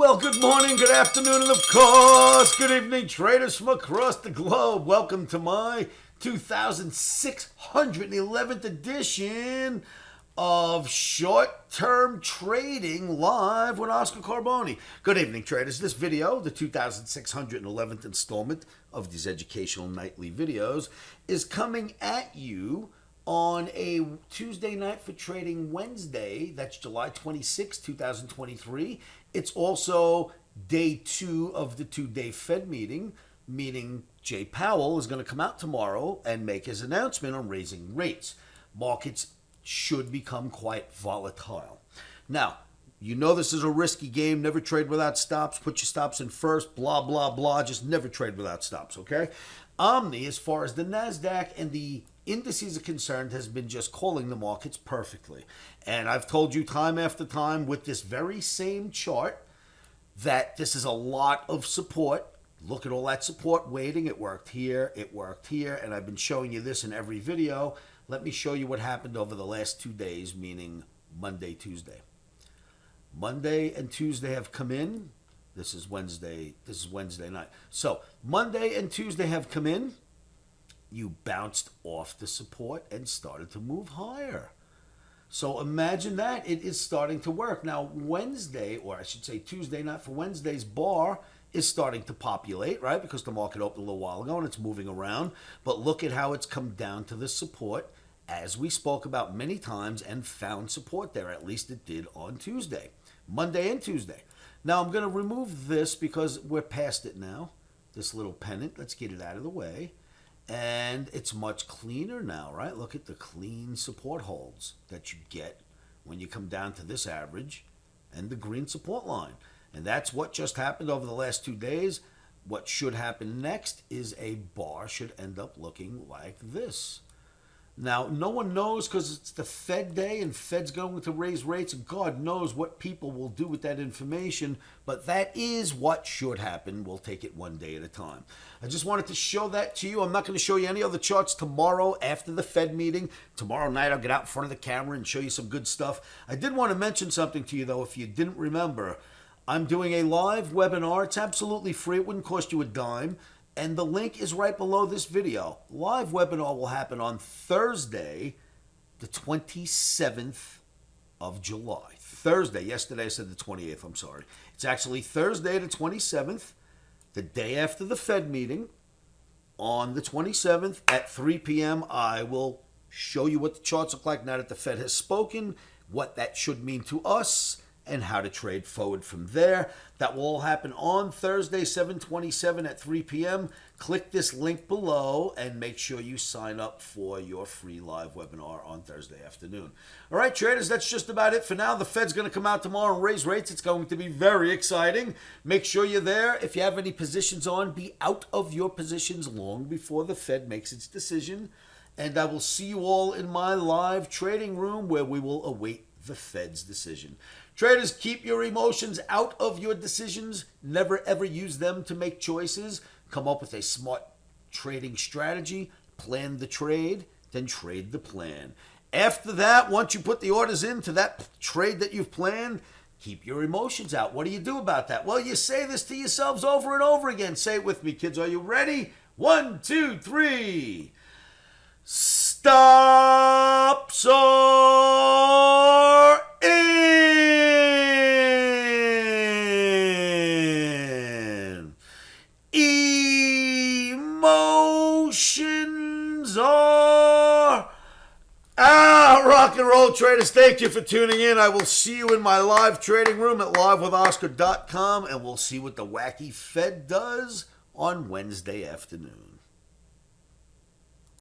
Well, good morning, good afternoon, and of course, good evening, traders from across the globe. Welcome to my 2611th edition of Short-Term Trading Live with Oscar Carboni. Good evening, traders. This video, the 2611th installment of these educational nightly videos, is coming at you on a Tuesday night for Trading Wednesday. That's July 26, 2023. It's also day 2 of the 2-day Fed meeting, meaning Jay Powell is going to come out tomorrow and make his announcement on raising rates. Markets should become quite volatile. Now, you know this is a risky game. Never trade without stops. Put your stops in first, blah, blah, blah. Just never trade without stops, okay? OMNI, as far as the NASDAQ and the indices are concerned, has been just calling the markets perfectly. And I've told you time after time with this very same chart that this is a lot of support. Look at all that support waiting. It worked here, and I've been showing you this in every video. Let me show you what happened over the last 2 days, meaning Monday, Tuesday. Monday and Tuesday have come in. This is Wednesday night. So Monday and Tuesday have come in. You bounced off the support and started to move higher. So imagine that. It is starting to work. Now Wednesday, or I should say Tuesday night for Wednesday's bar, is starting to populate, right? Because the market opened a little while ago and it's moving around. But look at how it's come down to the support, as we spoke about many times, and found support there. At least it did on Tuesday. Monday and Tuesday. Now I'm going to remove this because we're past it now. This little pennant. Let's get it out of the way. And it's much cleaner now, right? Look at the clean support holds that you get when you come down to this average and the green support line. And that's what just happened over the last 2 days. What should happen next is a bar should end up looking like this. Now, no one knows because it's the Fed day and Fed's going to raise rates, and God knows what people will do with that information, but that is what should happen. We'll take it one day at a time. I just wanted to show that to you. I'm not going to show you any other charts tomorrow after the Fed meeting. Tomorrow night I'll get out in front of the camera and show you some good stuff. I did want to mention something to you, though, if you didn't remember. I'm doing a live webinar. It's absolutely free. It wouldn't cost you a dime. And the link is right below this video. Live webinar will happen on Thursday, the 27th of July. Thursday. Yesterday I said the 28th. I'm sorry. It's actually Thursday the 27th, the day after the Fed meeting. On the 27th at 3 p.m., I will show you what the charts look like now that the Fed has spoken, what that should mean to us, and how to trade forward from there. That will all happen on Thursday, 7/27 at 3 p.m. Click this link below and make sure you sign up for your free live webinar on Thursday afternoon. All right, traders, that's just about it for now. The Fed's going to come out tomorrow and raise rates. It's going to be very exciting. Make sure you're there. If you have any positions on, be out of your positions long before the Fed makes its decision. And I will see you all in my live trading room where we will await the Fed's decision. Traders, keep your emotions out of your decisions. Never, ever use them to make choices. Come up with a smart trading strategy. Plan the trade, then trade the plan. After that, once you put the orders into that trade that you've planned, keep your emotions out. What do you do about that? Well, you say this to yourselves over and over again. Say it with me, kids. Are you ready? 1, 2, 3. Stops are in. Emotions are out. Rock and roll, traders. Thank you for tuning in. I will see you in my live trading room at livewithoscar.com, and we'll see what the wacky Fed does on Wednesday afternoon.